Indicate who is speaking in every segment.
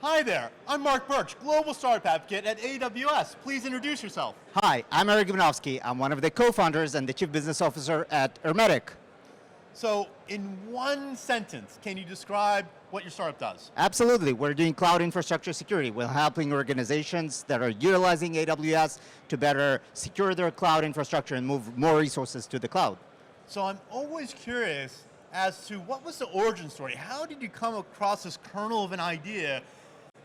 Speaker 1: Hi there, I'm Mark Birch, Global Startup Advocate at AWS. Please introduce yourself.
Speaker 2: Hi, I'm Arick Goomanovsky. I'm one of the co-founders and the Chief Business Officer at Ermetic.
Speaker 1: So, in one sentence, can you describe what your startup does?
Speaker 2: Absolutely, we're doing cloud infrastructure security. We're helping organizations that are utilizing AWS to better secure their cloud infrastructure and move more resources to the cloud.
Speaker 1: So I'm always curious as to what was the origin story? How did you come across this kernel of an idea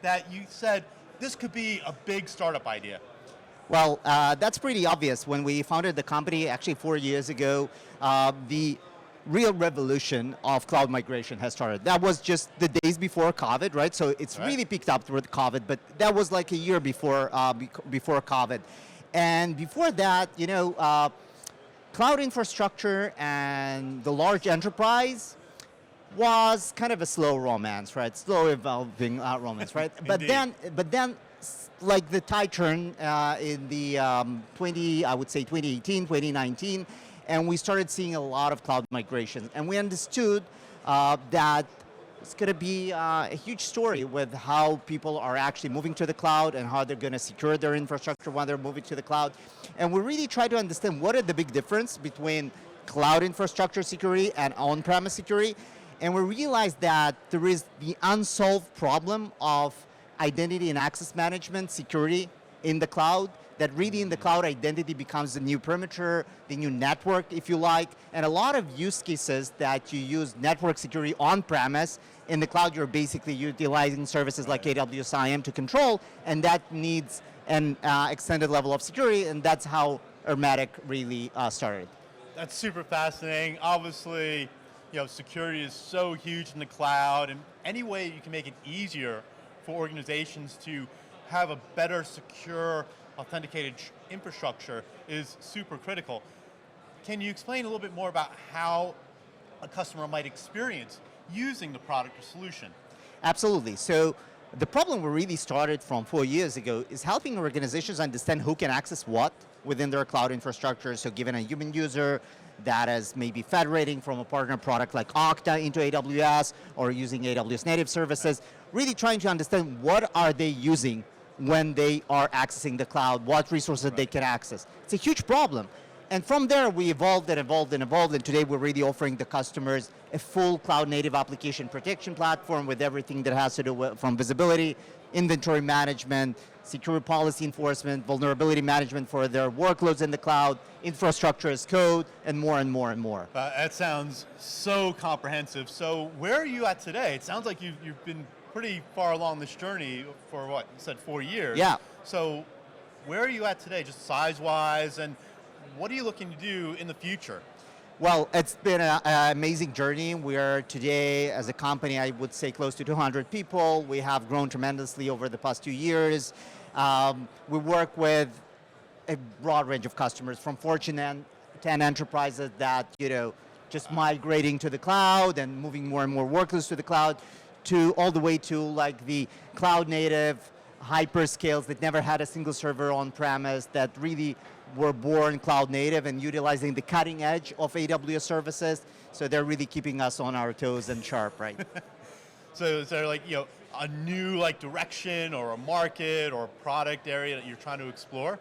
Speaker 1: that you said, this could be a big startup idea?
Speaker 2: Well, that's pretty obvious. When we founded the company, actually 4 years ago, the real revolution of cloud migration has started. That was just the days before COVID, right? So it's really picked up with COVID, but that was like a year before before COVID. And before that, cloud infrastructure and the large enterprise was kind of a slow romance, right? Slow evolving romance, right? but then, like the tide turned in the 2018, 2019, and we started seeing a lot of cloud migrations, and we understood that it's going to be a huge story with how people are actually moving to the cloud and how they're going to secure their infrastructure when they're moving to the cloud. And we really try to understand what are the big difference between cloud infrastructure security and on-premise security. And we realized that there is the unsolved problem of identity and access management security in the cloud, that really in the cloud identity becomes the new perimeter, the new network, if you like, and a lot of use cases that you use network security on-premise. In the cloud, you're basically utilizing services like AWS IAM to control, and that needs an extended level of security, and that's how Ermetic really started.
Speaker 1: That's super fascinating. Obviously, security is so huge in the cloud, and any way you can make it easier for organizations to have a better, secure, authenticated infrastructure is super critical. Can you explain a little bit more about how a customer might experience using the product or solution?
Speaker 2: Absolutely. So the problem we really started from 4 years ago is helping organizations understand who can access what within their cloud infrastructure. So given a human user that is maybe federating from a partner product like Okta into AWS or using AWS native services, really trying to understand what are they using when they are accessing the cloud, what resources they can access. It's a huge problem. And from there, we evolved and evolved and evolved, and today we're really offering the customers a full cloud-native application protection platform with everything that has to do with, from visibility, inventory management, secure policy enforcement, vulnerability management for their workloads in the cloud, infrastructure as code, and more and more and more.
Speaker 1: That sounds so comprehensive. So where are you at today? It sounds like you've been pretty far along this journey for what, you said 4 years.
Speaker 2: Yeah.
Speaker 1: So where are you at today, just size-wise, and what are you looking to do in the future?
Speaker 2: Well, it's been an amazing journey. We are today, as a company, I would say close to 200 people. We have grown tremendously over the past 2 years. We work with a broad range of customers, from Fortune 10 enterprises that, just migrating to the cloud and moving more and more workloads to the cloud, to all the way to like the cloud native hyperscales that never had a single server on premise, that really were born cloud native and utilizing the cutting edge of AWS services. So they're really keeping us on our toes and sharp, right?
Speaker 1: So is there like, a new direction or a market or a product area that you're trying to explore?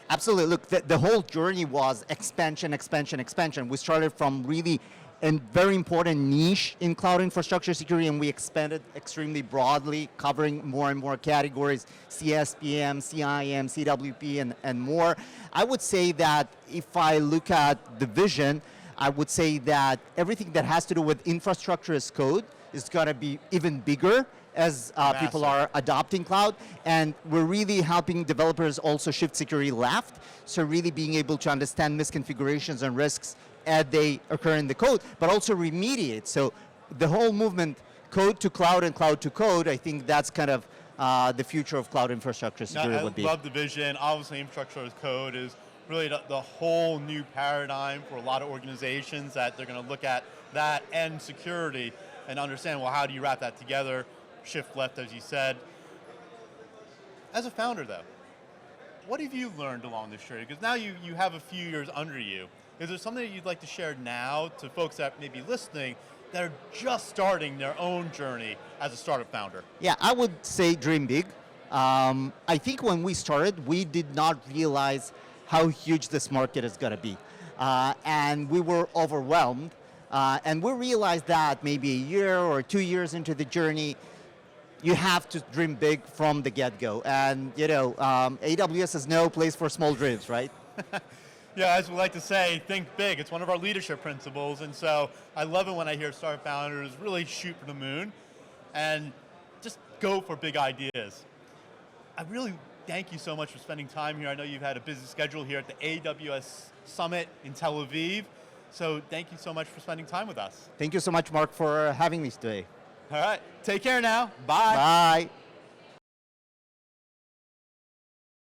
Speaker 2: Absolutely. Look, the whole journey was expansion, expansion, expansion. We started from really a very important niche in cloud infrastructure security, and we expanded extremely broadly, covering more and more categories, CSPM, CIM, CWP, and more. I would say that if I look at the vision, I would say that everything that has to do with infrastructure as code is going to be even bigger as people are adopting cloud, and we're really helping developers also shift security left, so really being able to understand misconfigurations and risks as they occur in the code, but also remediate. So the whole movement, code to cloud and cloud to code, I think that's kind of the future of cloud infrastructure security would be.
Speaker 1: I love the vision. Obviously, infrastructure as code is really the whole new paradigm for a lot of organizations, that they're going to look at that and security and understand, well, how do you wrap that together? Shift left, as you said. As a founder, though, what have you learned along this journey? Because now you have a few years under you. Is there something that you'd like to share now to folks that may be listening that are just starting their own journey as a startup founder?
Speaker 2: Yeah, I would say dream big. I think when we started, we did not realize how huge this market is going to be. And we were overwhelmed. And we realized that maybe a year or 2 years into the journey, you have to dream big from the get-go. And AWS is no place for small dreams, right?
Speaker 1: Yeah, as we like to say, think big. It's one of our leadership principles, and so I love it when I hear startup founders really shoot for the moon and just go for big ideas. I really thank you so much for spending time here. I know you've had a busy schedule here at the AWS Summit in Tel Aviv, so thank you so much for spending time with us.
Speaker 2: Thank you so much, Mark, for having me today.
Speaker 1: All right, take care now. Bye.
Speaker 2: Bye.